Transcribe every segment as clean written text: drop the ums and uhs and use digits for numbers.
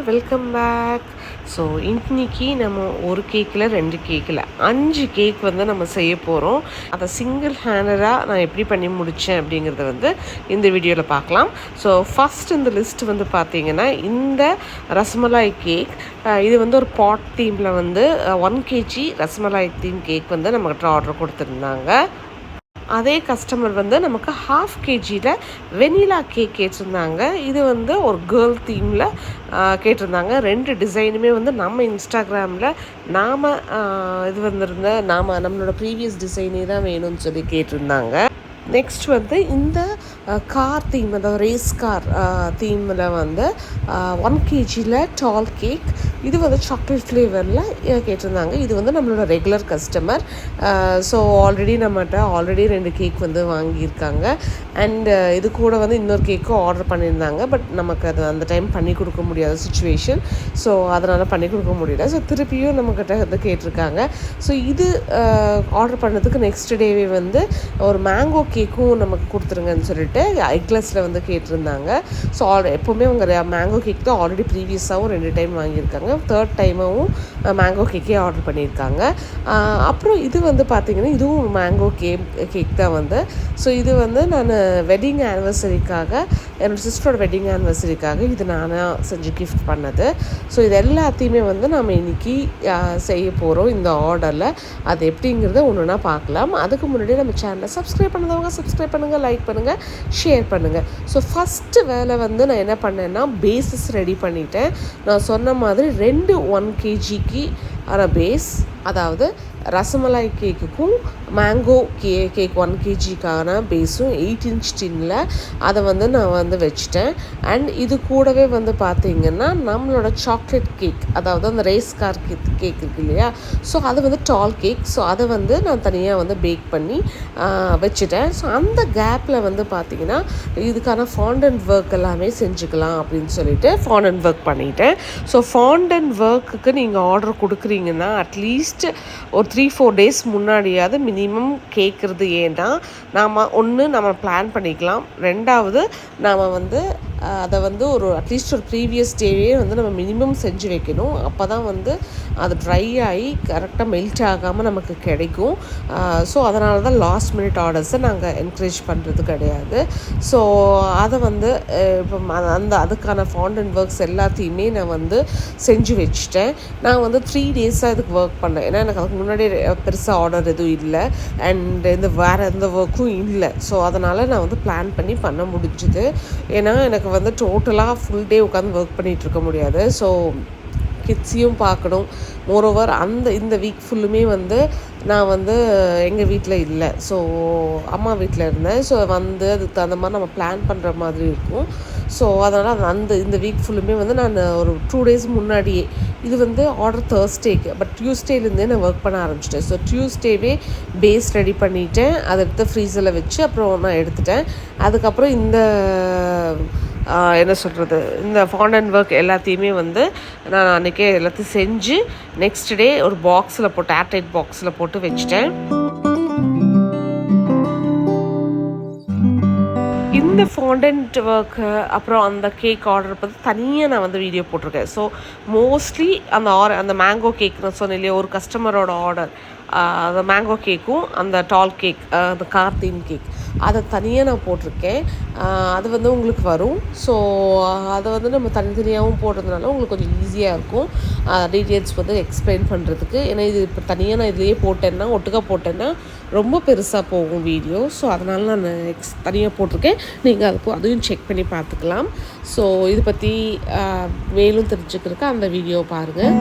Welcome back. So இன்னைக்கு நம்ம ஒரு கேக்கில் 2 கேக்கில் 5 கேக் வந்து நம்ம செய்ய போகிறோம். அதை சிங்கிள் ஹேண்டடாக நான் எப்படி பண்ணி முடித்தேன் அப்படிங்கிறத வந்து இந்த வீடியோவில் பார்க்கலாம். ஸோ ஃபஸ்ட் இந்த லிஸ்ட் வந்து பார்த்திங்கன்னா இந்த ரசமலாய் கேக், இது வந்து ஒரு பாட் தீமில் வந்து 1 kg ரசமலாய் தீம் கேக் வந்து நம்மகிட்ட ஆர்டர் கொடுத்துருந்தாங்க. அதே கஸ்டமர் வந்து நமக்கு 1/2 kgயில் வெனிலா கேக் கேட்டிருந்தாங்க. இது வந்து ஒரு கேர்ள் தீமில் கேட்டிருந்தாங்க. 2 டிசைனுமே வந்து நம்ம இன்ஸ்டாகிராமில் இது வந்திருந்த நம்மளோட ப்ரீவியஸ் டிசைனே தான் வேணும்னு சொல்லி கேட்டிருந்தாங்க. நெக்ஸ்ட் வந்து இந்த கார் தீம், அதாவது ரேஸ் கார் தீமில் வந்து 1 kgயில் டால் கேக், இது வந்து சாக்லேட் ஃப்ளேவரில் கேட்டிருந்தாங்க. இது வந்து நம்மளோட ரெகுலர் கஸ்டமர். ஸோ நம்மகிட்ட ஆல்ரெடி 2 கேக் வந்து வாங்கியிருக்காங்க. அண்ட் இது கூட வந்து இன்னொரு கேக்கும் ஆர்டர் பண்ணியிருந்தாங்க. பட் நமக்கு அது அந்த டைம் பண்ணி கொடுக்க முடியாத சுச்சுவேஷன். ஸோ அதனால் பண்ணி கொடுக்க முடியல. ஸோ திருப்பியும் நம்மக்கிட்ட வந்து கேட்டிருக்காங்க. ஸோ இது ஆர்டர் பண்ணதுக்கு நெக்ஸ்ட் டேவே வந்து ஒரு மேங்கோ கேக்கும் நமக்கு கொடுத்துருங்கன்னு சொல்லிட்டு எக்லெஸில் வந்து கேட்டிருந்தாங்க. ஸோ எப்போவுமே அவங்க மேங்கோ கேக் தான் ஆல்ரெடி ப்ரீவியஸாகவும் 2 டைம் வாங்கியிருக்காங்க. 3rd டைமாகவும் மேங்கோ கேக்கே ஆர்டர் பண்ணியிருக்காங்க. அப்புறம் இது வந்து பார்த்திங்கன்னா இதுவும் மேங்கோ கேக் தான் வந்து. ஸோ இது வந்து நான் வெட்டிங் ஆனிவர்சரிக்காக, என்னோடய சிஸ்டரோட வெட்டிங் ஆனிவர்சரிக்காக இது நானாக செஞ்சு கிஃப்ட் பண்ணது. ஸோ இது எல்லாத்தையுமே வந்து நம்ம இன்றைக்கி செய்ய போகிறோம் இந்த ஆர்டரில். அது எப்படிங்கிறத ஒன்றுனா பார்க்கலாம். அதுக்கு முன்னாடி நம்ம சேனலை சப்ஸ்கிரைப் பண்ணதவங்க சப்ஸ்கிரைப் பண்ணுங்கள், லைக் பண்ணுங்கள், ஷேர் பண்ணுங்கள். ஸோ ஃபஸ்ட்டு வேலை வந்து நான் என்ன பண்ணேன்னா பேஸஸ் ரெடி பண்ணிட்டேன். நான் சொன்ன மாதிரி 2 1 kgக்கு பேஸ், அதாவது ரசமலாய் கேக்குக்கும் மேங்கோ கேக் 1 kgக்கான பேஸும் 8 inch டின்னில் அதை வந்து நான் வந்து வச்சுட்டேன். அண்ட் இது கூடவே வந்து பார்த்திங்கன்னா நம்மளோட சாக்லேட் கேக், அதாவது அந்த ரேஸ் கார் கேக் இருக்கு இல்லையா, ஸோ அது வந்து டால் கேக். ஸோ அதை வந்து நான் தனியாக வந்து பேக் பண்ணி வச்சுட்டேன். ஸோ அந்த கேப்பில் வந்து பார்த்திங்கன்னா இதுக்கான ஃபாண்டன்ட் ஒர்க் எல்லாமே செஞ்சுக்கலாம் அப்படின்னு சொல்லிட்டு ஃபாண்டன்ட் ஒர்க் பண்ணிட்டேன். ஸோ ஃபாண்டன்ட் ஒர்க்குக்கு நீங்கள் ஆர்டர் கொடுக்குறீங்கன்னா அட்லீஸ்ட் ஒரு 3-4 days முன்னாடியாவது மினிமம் கேட்குறது. ஏன்னா நம்ம பிளான் பண்ணிக்கலாம். 2வது நாம் வந்து அதை வந்து அட்லீஸ்ட் ஒரு ப்ரீவியஸ் டேவே வந்து நம்ம மினிமம் செஞ்சு வைக்கணும். அப்போ தான் வந்து அது ட்ரை ஆகி கரெக்டாக மெல்ட் ஆகாமல் நமக்கு கிடைக்கும். ஸோ அதனால தான் லாஸ்ட் மினிட் ஆர்டர்ஸை நாங்கள் என்கரேஜ் பண்ணுறது கிடையாது. ஸோ அதை வந்து இப்போ அதுக்கான ஃபாண்டன்ட் ஒர்க்ஸ் எல்லாத்தையுமே நான் வந்து செஞ்சு வச்சுட்டேன். நான் வந்து 3 days இதுக்கு ஒர்க் பண்ணேன். ஏன்னா எனக்கு அதுக்கு முன்னாடி பெருசாக ஆர்டர் எதுவும் இல்லை, அண்ட் வேறு எந்த ஒர்க்கும் இல்லை. ஸோ அதனால் நான் வந்து பிளான் பண்ண முடிஞ்சுது. ஏன்னா எனக்கு வந்து டோட்டலாக ஃபுல் டே உட்காந்து ஒர்க் பண்ணிகிட்ருக்க முடியாது. ஸோ கிட்ஸையும் பார்க்கணும். மோரோவர் இந்த வீக் ஃபுல்லுமே வந்து நான் வந்து எங்கள் வீட்டில் இல்லை. ஸோ அம்மா வீட்டில் இருந்தேன். ஸோ வந்து அதுக்கு தகுந்த மாதிரி நம்ம பிளான் பண்ணுற மாதிரி இருக்கும். ஸோ அதனால் இந்த வீக் ஃபுல்லுமே வந்து நான் ஒரு 2 days முன்னாடியே, இது வந்து ஆர்டர் Thursdayக்கு, பட் டியூஸ்டேலேருந்தே நான் ஒர்க் பண்ண ஆரம்பிச்சிட்டேன். ஸோ டியூஸ்டேவே பேஸ் ரெடி பண்ணிவிட்டேன். அதை எடுத்து ஃப்ரீசரில் வச்சு அப்புறம் நான் எடுத்துட்டேன். அதுக்கப்புறம் என்ன சொல்கிறது, இந்த ஃபாண்டன்ட் ஒர்க் எல்லாத்தையுமே வந்து நான் அன்றைக்கே எல்லாத்தையும் செஞ்சு நெக்ஸ்ட் டே ஒரு பாக்ஸில் போட்டு, ஏர்டைட் பாக்ஸில் போட்டு வச்சுட்டேன். இந்த ஃபாண்டன்ட் ஒர்க்கு அப்புறம் அந்த கேக் ஆர்டர் பற்றி தனியாக நான் வந்து வீடியோ போட்டிருக்கேன். ஸோ மோஸ்ட்லி அந்த மேங்கோ கேக் நான் சொன்னேன் இல்லையா, ஒரு கஸ்டமரோட ஆர்டர், அந்த மேங்கோ கேக்கும் அந்த டால் கேக், அந்த கார் தீம் கேக், அதை தனியாக நான் போட்டிருக்கேன். அது வந்து உங்களுக்கு வரும். ஸோ அதை வந்து நம்ம தனித்தனியாகவும் போடுறதுனால உங்களுக்கு கொஞ்சம் ஈஸியாக இருக்கும் டீட்டெயில்ஸ் வந்து எக்ஸ்பிளைன் பண்ணுறதுக்கு. ஏன்னா இது இப்போ தனியாக நான் இதுலேயே ஒட்டுக்கா போட்டேன்னா ரொம்ப பெருசாக போகும் வீடியோ. ஸோ அதனால் நான் தனியாக போட்டிருக்கேன். நீங்கள் அதையும் செக் பண்ணி பார்த்துக்கலாம். ஸோ இது பற்றி மேலும் தெரிஞ்சுக்கிறதுக்கு அந்த வீடியோ பாருங்கள்.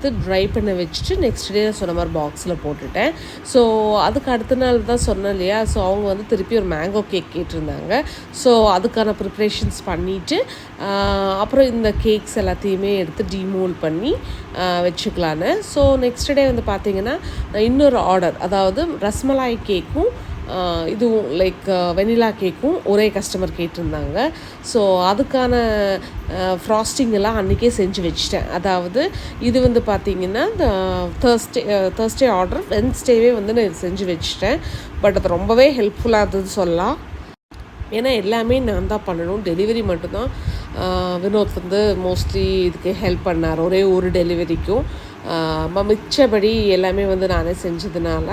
எடுத்து ட்ரை பண்ண வச்சுட்டு நெக்ஸ்ட் டே நான் சொன்ன மாதிரி பாக்ஸில் போட்டுட்டேன். ஸோ அதுக்கு அடுத்த நாள் தான் சொன்னேன் இல்லையா, ஸோ அவங்க வந்து திருப்பி ஒரு மேங்கோ கேக் கேட்டிருந்தாங்க. ஸோ அதுக்கான ப்ரிப்ரேஷன்ஸ் பண்ணிவிட்டு அப்புறம் இந்த கேக்ஸ் எல்லாத்தையுமே எடுத்து டீமோல்ட் பண்ணி வச்சுக்கலான்னு. ஸோ நெக்ஸ்ட் டே வந்து பார்த்திங்கன்னா இன்னொரு ஆர்டர், அதாவது ரஸ்மலாய் கேக்கும் இதுவும் லைக் வெனிலா கேக்கும் ஒரே கஸ்டமர் கேட்டிருந்தாங்க. ஸோ அதுக்கான ஃப்ராஸ்டிங் எல்லாம் அன்றைக்கே செஞ்சு வச்சுட்டேன். அதாவது இது வந்து பார்த்திங்கன்னா இந்த தேர்ஸ்டே ஆர்டர் வென்ஸ்டேவே வந்து நான் இது செஞ்சு வச்சுட்டேன். பட் அது ரொம்பவே ஹெல்ப்ஃபுல்லாக இருந்தது சொல்லலாம். ஏன்னா எல்லாமே நான் தான் பண்ணணும், டெலிவரி மட்டும்தான் வினோத் வந்து மோஸ்ட்லி இதுக்கு ஹெல்ப் பண்ணார் ஒரே ஒரு டெலிவரிக்கும். மிச்சபடி எல்லாமே வந்து நானே செஞ்சதுனால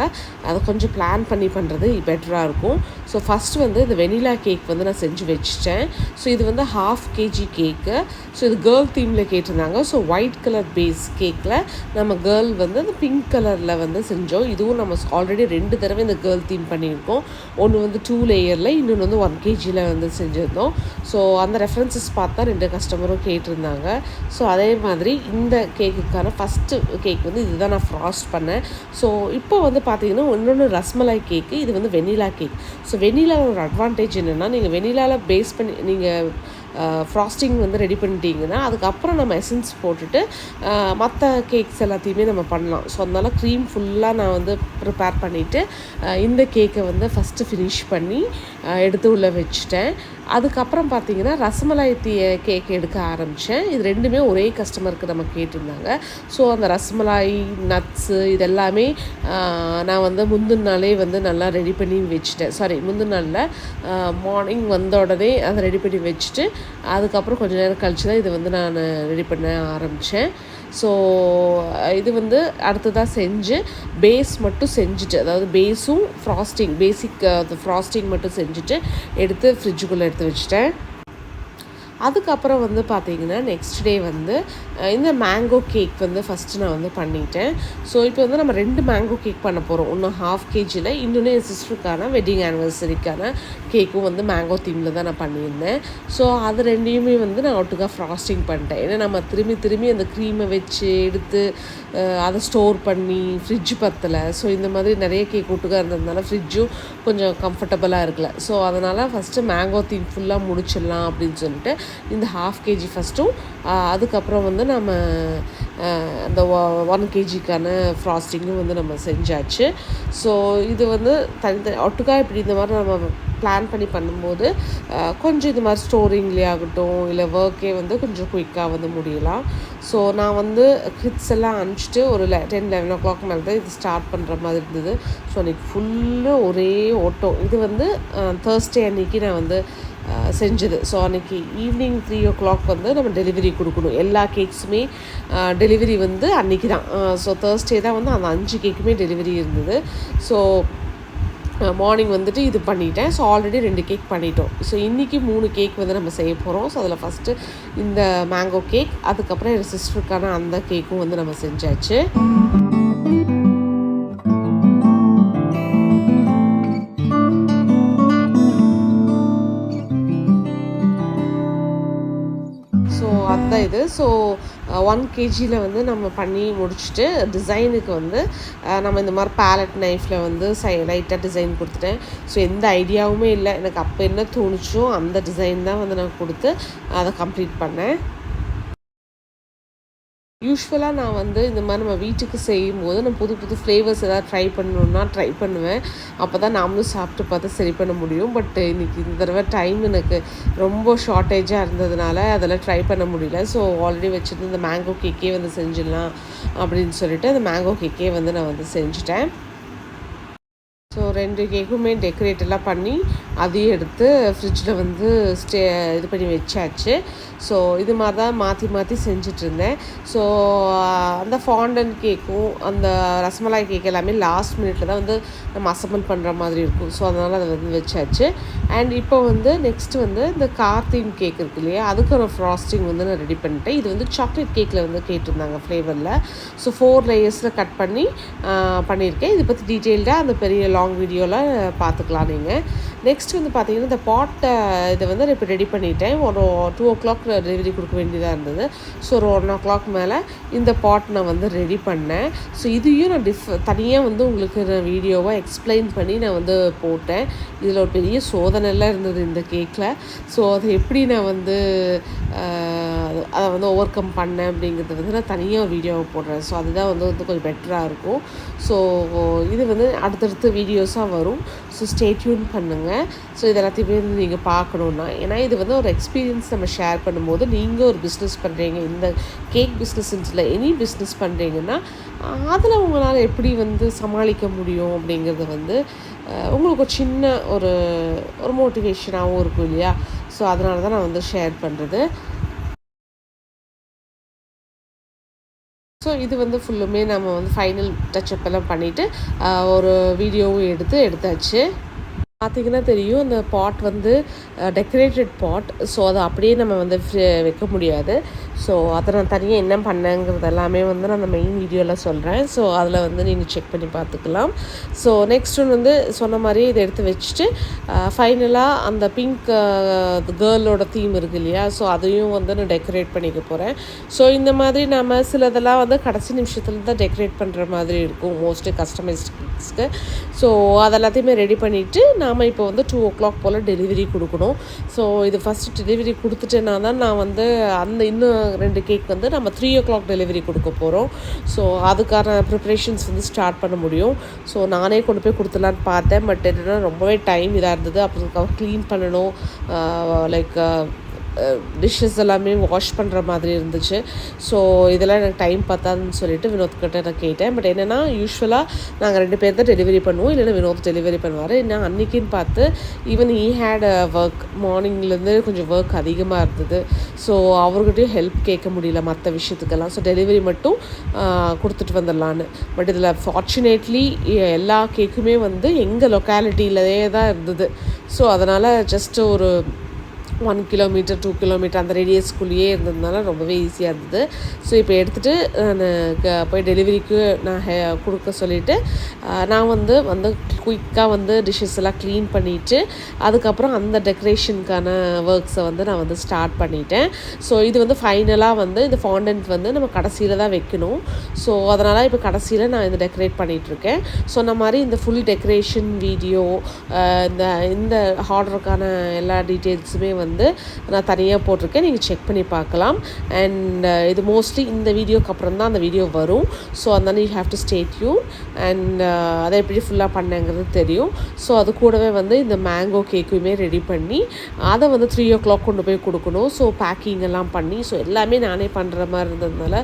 அதை கொஞ்சம் பிளான் பண்ணி பண்ணுறது பெட்டராக இருக்கும். ஸோ ஃபஸ்ட்டு வந்து இந்த வெனிலா கேக் வந்து நான் செஞ்சு வச்சுட்டேன். ஸோ இது வந்து 1/2 kg கேக்கு. ஸோ இது கேர்ள் தீமில் கேட்டிருந்தாங்க. ஸோ ஒயிட் கலர் பேஸ் கேக்கில் நம்ம கேர்ள் வந்து அந்த பிங்க் கலரில் வந்து செஞ்சோம். இதுவும் நம்ம ஆல்ரெடி 2 தடவை இந்த கேர்ள் தீம் பண்ணியிருக்கோம். ஒன்று வந்து 2 லேயரில், இன்னொன்று வந்து 1 kgயில் வந்து செஞ்சுருந்தோம். ஸோ அந்த ரெஃபரன்சஸ் பார்த்தா 2 கஸ்டமரும் கேட்டிருந்தாங்க. ஸோ அதே மாதிரி இந்த கேக்குக்கான ஃபஸ்ட்டு கேக் வந்து இதுதான் நான் ஃப்ராஸ்ட் பண்ணேன். ஸோ இப்போ வந்து பார்த்தீங்கன்னா இன்னொன்று ரஸ்மலாய் கேக்கு, இது வந்து வெனிலா கேக். ஸோ வெனிலாவில் ஒரு அட்வான்டேஜ் என்னென்னா, நீங்கள் வெனிலாவில் பேஸ் பண்ணி நீங்கள் ஃப்ராஸ்டிங் வந்து ரெடி பண்ணிட்டீங்கன்னா அதுக்கப்புறம் நம்ம எசன்ஸ் போட்டுட்டு மற்ற கேக்ஸ் எல்லாத்தையுமே நம்ம பண்ணலாம். ஸோ அதனால் க்ரீம் ஃபுல்லாக நான் வந்து ப்ரிப்பேர் பண்ணிவிட்டு இந்த கேக்கை வந்து ஃபஸ்ட்டு ஃபினிஷ் பண்ணி எடுத்து உள்ளே வச்சுட்டேன். அதுக்கப்புறம் பார்த்திங்கன்னா ரசமலாய் கேக் எடுக்க ஆரம்பித்தேன். இது ரெண்டுமே ஒரே கஸ்டமருக்கு நம்ம கேட்டிருந்தாங்க. ஸோ அந்த ரசமலாய் நட்ஸு இதெல்லாமே நான் வந்து முந்தின நாளே வந்து நல்லா ரெடி பண்ணி வச்சுட்டேன். முந்தின நாளில் மார்னிங் வந்த உடனே அதை ரெடி பண்ணி வச்சுட்டு அதுக்கப்புறம் கொஞ்சம் நேரம் கழிச்சு தான் இது வந்து நான் ரெடி பண்ண ஆரம்பித்தேன். ஸோ இது வந்து அடுத்ததாக செஞ்சு பேஸ் மட்டும் செஞ்சுட்டு, அதாவது பேஸும் ஃப்ராஸ்டிங் பேசிக் ஃப்ராஸ்டிங் மட்டும் செஞ்சுட்டு எடுத்து ஃப்ரிட்ஜுக்குள்ளே எடுத்து வச்சுட்டேன். அதுக்கப்புறம் வந்து பார்த்திங்கன்னா நெக்ஸ்ட் டே வந்து இந்த மேங்கோ கேக் வந்து ஃபஸ்ட்டு நான் வந்து பண்ணிட்டேன். ஸோ இப்போ வந்து நம்ம 2 மேங்கோ கேக் பண்ண போகிறோம். ஒன்று 1/2 kgயில், இன்னொன்று என் சிஸ்டருக்கான வெட்டிங் ஆனிவர்சரிக்கான கேக்கும் வந்து மேங்கோ தீமில் தான் நான் பண்ணியிருந்தேன். ஸோ அது ரெண்டையுமே வந்து நான் ஒட்டுக்காக ஃப்ராஸ்டிங் பண்ணிட்டேன். ஏன்னா நம்ம திரும்பி அந்த க்ரீமை வச்சு எடுத்து அதை ஸ்டோர் பண்ணி ஃப்ரிட்ஜ் பத்தலை. ஸோ இந்த மாதிரி நிறைய கேக் ஒட்டுக்காக இருந்ததுனால ஃப்ரிட்ஜும் கொஞ்சம் கம்ஃபர்டபுளாக இருக்கல. ஸோ அதனால் ஃபஸ்ட்டு மேங்கோ தீம் ஃபுல்லாக முடிச்சிடலாம் அப்படின்னு சொல்லிட்டு இந்த 1/2 kg ஃபஸ்ட்டும் அதுக்கப்புறம் வந்து நம்ம அந்த 1 kgக்கான ஃப்ராஸ்டிங்கும் வந்து நம்ம செஞ்சாச்சு. ஸோ இது வந்து ஒட்டுக்காக இப்படி இந்த மாதிரி நம்ம பிளான் பண்ணி பண்ணும்போது கொஞ்சம் இது மாதிரி ஸ்டோரிங்லேயே ஆகட்டும் இல்லை ஒர்க்கே வந்து கொஞ்சம் குயிக்காக வந்து முடியலாம். ஸோ நான் வந்து கிட்ஸ் எல்லாம் அனுப்பிச்சிட்டு ஒரு 10-11 o'clock மேலே தான் இது ஸ்டார்ட் பண்ணுற மாதிரி இருந்தது. ஸோ அன்றைக்கி ஃபுல்லு ஒரே ஓட்டம். இது வந்து தேர்ஸ்டே அன்றைக்கி நான் வந்து செஞ்சது. ஸோ அன்றைக்கி ஈவினிங் 3 o'clock வந்து நம்ம டெலிவரி கொடுக்கணும். எல்லா கேக்ஸுமே டெலிவரி வந்து அன்றைக்கி தான். ஸோ தேர்ஸ்டே தான் வந்து அந்த 5 கேக்குமே டெலிவரி இருந்தது. ஸோ மார்னிங் வந்துட்டு இது பண்ணிட்டேன். ஸோ ஆல்ரெடி 2 கேக் பண்ணிட்டோம். ஸோ இன்றைக்கி 3 கேக் வந்து நம்ம செய்ய போகிறோம். ஸோ அதில் ஃபஸ்ட்டு இந்த மேங்கோ கேக், அதுக்கப்புறம் என் சிஸ்டருக்கான அந்த கேக்கும் வந்து நம்ம செஞ்சாச்சு. அதுதான் இது. ஸோ 1 kgயில் வந்து நம்ம பண்ணி முடிச்சுட்டு டிசைனுக்கு வந்து நம்ம இந்த மாதிரி பேலட் நைஃப்பில் வந்து லைட்டாக டிசைன் கொடுத்துட்டேன். ஸோ எந்த ஐடியாவுமே இல்லை, எனக்கு அப்போ என்ன தோணுச்சோ அந்த டிசைன் தான் வந்து நான் கொடுத்து அதை கம்ப்ளீட் பண்ணேன். யூஸ்வலாக நான் வந்து இந்த மாதிரி நம்ம வீட்டுக்கு செய்யும்போது நான் புது ஃப்ளேவர்ஸ் எதாவது ட்ரை பண்ணுவேன். அப்போ தான் நாமளும் சாப்பிட்டு பார்த்து சரி பண்ண முடியும். பட் இன்றைக்கி இந்த தடவை டைம் எனக்கு ரொம்ப ஷார்ட்டேஜாக இருந்ததுனால அதெல்லாம் ட்ரை பண்ண முடியல. ஸோ ஆல்ரெடி வச்சுருந்து இந்த மேங்கோ கேக்கே வந்து செஞ்சிடலாம் அப்படின்னு சொல்லிட்டு அந்த மேங்கோ கேக்கே வந்து நான் வந்து செஞ்சுட்டேன். ஸோ 2 கேக்குமே டெக்கரேட்டெல்லாம் பண்ணி அதையும் எடுத்து ஃப்ரிட்ஜில் வந்து இது பண்ணி வச்சாச்சு. ஸோ இது மாதிரி தான் மாற்றி செஞ்சிட்ருந்தேன். ஸோ அந்த ஃபாண்டன் கேக்கும் அந்த ரசமலாய் கேக் எல்லாமே லாஸ்ட் மினிட்ல தான் வந்து நம்ம அசம்பிள் பண்ணுற மாதிரி இருக்கும். ஸோ அதனால் அதை வந்து வச்சாச்சு. அண்ட் இப்போ வந்து நெக்ஸ்ட்டு வந்து இந்த கார்த்தீம் கேக் இருக்கு இல்லையா, அதுக்கு ஒரு ஃப்ராஸ்டிங் வந்து நான் ரெடி பண்ணிட்டேன். இது வந்து சாக்லேட் கேக்கில் வந்து கேட்டிருந்தாங்க ஃப்ளேவரில். ஸோ 4 லேயர்ஸில் கட் பண்ணி பண்ணியிருக்கேன். இதை பற்றி டீட்டெயில்டாக அந்த பெரிய லாங் வீடியோவில் பார்த்துக்கலாம் நீங்கள். நெக்ஸ்ட் வந்து பார்த்திங்கன்னா இந்த பாட்டை இதை வந்து நான் இப்போ ரெடி பண்ணிட்டேன். ஒரு 2 o'clock டெலிவரி கொடுக்க வேண்டியதாக இருந்தது. ஸோ ஒரு 1 o'clock மேலே இந்த பாட் நான் வந்து ரெடி பண்ணேன். ஸோ இதையும் நான் தனியாக வந்து உங்களுக்கு நான் வீடியோவாக எக்ஸ்பிளைன் பண்ணி நான் வந்து போட்டேன். இதில் ஒரு பெரிய சோதனைலாம் இருந்தது இந்த கேக்கில். ஸோ அதை எப்படி நான் வந்து அதை வந்து ஓவர் கம் பண்ணேன் அப்படிங்கிறது வந்து நான் தனியாக வீடியோவை போடுறேன். ஸோ அதுதான் வந்து கொஞ்சம் பெட்டராக இருக்கும். ஸோ இது வந்து அடுத்தடுத்த வீடியோஸாக வரும். ஸோ ஸ்டே டியூன் பண்ணுங்கள். ஸோ இது எல்லாத்தையுமே வந்து நீங்கள் பார்க்கணுன்னா, ஏன்னா இது வந்து ஒரு எக்ஸ்பீரியன்ஸ் நம்ம ஷேர் பண்ணும்போது நீங்கள் ஒரு பிஸ்னஸ் பண்ணுறீங்க, இந்த கேக் பிஸ்னஸ்ல எனி பிஸ்னஸ் பண்ணுறீங்கன்னா அதில் உங்களால் எப்படி வந்து சமாளிக்க முடியும் அப்படிங்கிறது வந்து உங்களுக்கு ஒரு சின்ன ஒரு மோட்டிவேஷனாகவும் இருக்கும் இல்லையா? ஸோ அதனால தான் நான் வந்து ஷேர் பண்ணுறது. ஸோ இது வந்து ஃபுல்லுமே நம்ம வந்து ஃபைனல் டச்சப் எல்லாம் பண்ணிவிட்டு ஒரு வீடியோவும் எடுத்தாச்சு. பார்த்திங்கன்னா தெரியும், அந்த பாட் வந்து டெக்கரேட்டட் பாட். ஸோ அதை அப்படியே நம்ம வந்து வைக்க முடியாது. ஸோ அதை நான் தனியாக என்ன பண்ணேங்கிறது எல்லாமே வந்து நான் அந்த மெயின் வீடியோவில் சொல்கிறேன். ஸோ அதில் வந்து நீங்கள் செக் பண்ணி பார்த்துக்கலாம். ஸோ நெக்ஸ்ட் ஒன்று வந்து சொன்ன மாதிரி இதை எடுத்து வச்சுட்டு ஃபைனலாக அந்த பிங்க் கேர்ளோட தீம் இருக்குது இல்லையா? ஸோ அதையும் வந்து நான் டெக்கரேட் பண்ணிக்க போகிறேன். ஸோ இந்த மாதிரி நம்ம சிலதெல்லாம் வந்து கடைசி நிமிஷத்தில் தான் டெக்கரேட் பண்ணுற மாதிரி இருக்கும் மோஸ்ட்லி கஸ்டமைஸ்ட் கேக்ஸ்க்கு. ஸோ அதெல்லாத்தையுமே ரெடி பண்ணிவிட்டு நாம் இப்போ வந்து 2 o'clock போல் டெலிவரி கொடுக்கணும். ஸோ இது ஃபஸ்ட்டு டெலிவரி கொடுத்துட்டேன்னா தான் நான் வந்து அந்த இன்னும் 2 கேக் வந்து நம்ம 3 o'clock டெலிவரி கொடுக்க போகிறோம். ஸோ அதுக்கான ப்ரிப்ரேஷன்ஸ் வந்து ஸ்டார்ட் பண்ண முடியும். ஸோ நானே கொண்டு போய் கொடுத்துலான்னு பார்த்தேன். பட் என்னென்னா ரொம்பவே டைம் இதாக இருந்தது. அப்புறம் க்ளீன் பண்ணணும், லைக் டிஷ்ஷஸ் எல்லாமே வாஷ் பண்ணுற மாதிரி இருந்துச்சு. ஸோ இதெல்லாம் எனக்கு டைம் பத்தாதுன்னு சொல்லிட்டு வினோத்கிட்ட நான் கேட்டேன். பட் என்னென்னா யூஸ்வலாக நாங்கள் 2 பேர் தான் டெலிவரி பண்ணுவோம், இல்லைன்னா வினோத் டெலிவரி பண்ணுவார். நான் அன்றைக்கின்னு பார்த்து ஈவன் ஈ ஹேட் ஒர்க், மார்னிங்லேருந்து கொஞ்சம் ஒர்க் அதிகமாக இருந்தது. ஸோ அவர்கிட்டையும் ஹெல்ப் கேட்க முடியல மற்ற விஷயத்துக்கெல்லாம். ஸோ டெலிவரி மட்டும் கொடுத்துட்டு வந்துடலான்னு. பட் இதில் ஃபார்ச்சுனேட்லி எல்லா கேக்குமே வந்து எங்கள் லொக்காலிட்டியிலே தான் இருந்தது. ஸோ அதனால் ஜஸ்ட்டு ஒரு 1 kilometer 2 kilometer அந்த ரேடியஸ்குள்ளேயே இருந்ததுனால ரொம்பவே ஈஸியாக இருந்தது. ஸோ இப்போ எடுத்துகிட்டு நான் போய் டெலிவரிக்கு நான் கொடுக்க சொல்லிவிட்டு நான் வந்து குயிக்காக வந்து டிஷ்ஷஸ் எல்லாம் க்ளீன் பண்ணிவிட்டு அதுக்கப்புறம் அந்த டெக்கரேஷனுக்கான ஒர்க்ஸை வந்து நான் வந்து ஸ்டார்ட் பண்ணிட்டேன். ஸோ இது வந்து ஃபைனலாக வந்து இந்த ஃபாண்டன்ட் வந்து நம்ம கடைசியில் தான் வைக்கணும். ஸோ அதனால் இப்போ கடைசியில் நான் இந்த டெக்கரேட் பண்ணிகிட்ருக்கேன். சொன்ன மாதிரி இந்த ஃபுல் டெக்கரேஷன் வீடியோ, இந்த ஆர்டருக்கான எல்லா டீட்டெயில்ஸுமே வந்து நான் தனியாக போட்டிருக்கேன், நீங்கள் செக் பண்ணி பார்க்கலாம். அண்ட் இது மோஸ்ட்லி இந்த வீடியோக்கு அப்புறம் தான் அந்த வீடியோ வரும். ஸோ அதனால் you have to stay tune. And அதை எப்படி ஃபுல்லாக பண்ணேங்கிறது தெரியும். ஸோ அது கூடவே வந்து இந்த மேங்கோ கேக்குமே ரெடி பண்ணி அதை வந்து 3 o'clock கொண்டு போய் கொடுக்கணும். ஸோ பேக்கிங் எல்லாம் பண்ணி ஸோ எல்லாமே நானே பண்ணுற மாதிரி இருந்ததுனால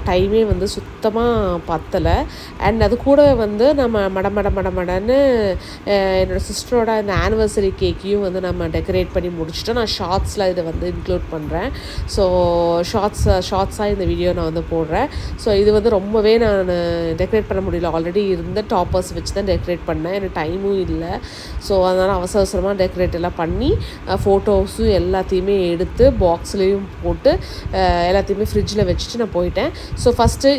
டைமே வந்து சுத்தமாக பத்தலை. அண்ட் அது கூடவே வந்து நம்ம மடன்னு என்னோடய சிஸ்டரோட இந்த ஆனிவர்சரி கேக்கையும் வந்து நம்ம டெக்கரேட் பண்ணி முடிச்சுட்டோம். நான் ஷார்ட்ஸில் இதை வந்து இன்க்ளூட் பண்ணுறேன். ஸோ ஷார்ட்ஸாக இந்த வீடியோ நான் வந்து போடுறேன். ஸோ இது வந்து ரொம்பவே நான் டெக்கரேட் பண்ண முடியல. ஆல்ரெடி இருந்த டாப்பர்ஸ் வச்சு தான் டெக்கரேட் பண்ணேன். எனக்கு டைமும் இல்லை. ஸோ அதனால் அவசரமாக டெக்கரேட் எல்லாம் பண்ணி ஃபோட்டோஸும் எல்லாத்தையுமே எடுத்து பாக்ஸ்லேயும் போட்டு எல்லாத்தையுமே ஃப்ரிட்ஜில் வச்சுட்டு நான் போயிட்டேன். ஸோ ஃபஸ்ட்டு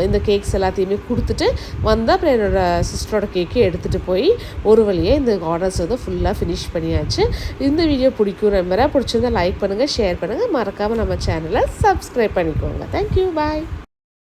இந்த கேக்ஸ் எல்லாத்தையுமே கொடுத்துட்டு வந்து அப்புறம் என்னோடய சிஸ்டரோட கேக்கு எடுத்துகிட்டு போய் ஒரு வழியாக இந்த ஆர்டர்ஸ் வந்து ஃபுல்லாக ஃபினிஷ் பண்ணியாச்சு. இந்த வீடியோ பிடிக்கும் நம்புறேன். பிடிச்சிருந்தால் லைக் பண்ணுங்கள், ஷேர் பண்ணுங்கள், மறக்காமல் நம்ம சேனலை சப்ஸ்கிரைப் பண்ணிக்கோங்க. தேங்க்யூ, பாய்.